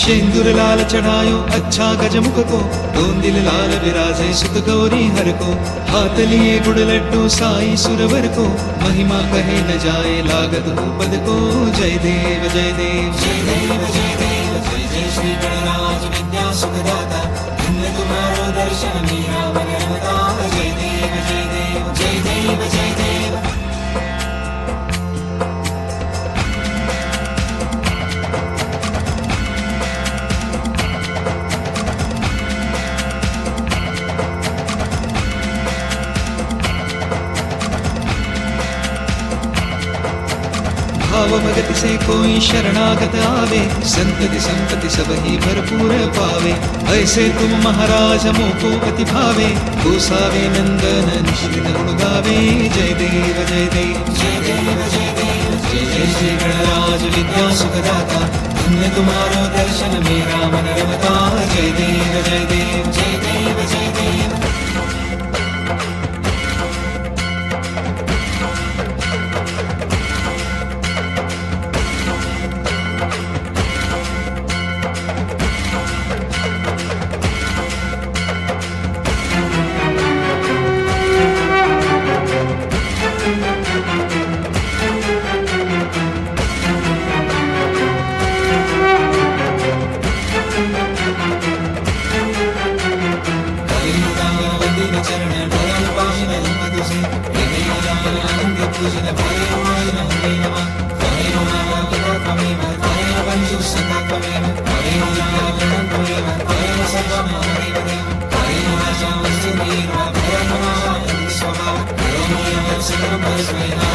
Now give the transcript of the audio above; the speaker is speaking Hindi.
सिंदूर लाल चढ़ायो अच्छा गजमुख को, दोन दिल लाल विराजे सुत गौरी हर को। हाथ लिए गुड़ लड्डू साई सुरवर को, महिमा कहे न जाए लागत हो पद को। जय देव जय देव जय देव जय देव जय जय श्री गणराज विद्या सुखदाता, धन्य तुम्हारो दर्शन मेरा मन रमता। जय देव जय देव जय देव जय देव। भाव भगत से कोई शरणागत आवे, संतति संपत्ति सब ही भरपूर पावे। ऐसे तुम महाराज मोको अति भावे, गोसावे नंदन निश्चित गुण गावे। जय देव जय देव जय देव जय देव जय जय श्री गणराज विद्या सुखदाता, धन्य तुम्हारो दर्शन मेरा मन रमता। जय देव जय देव जय देव जय देव। Sway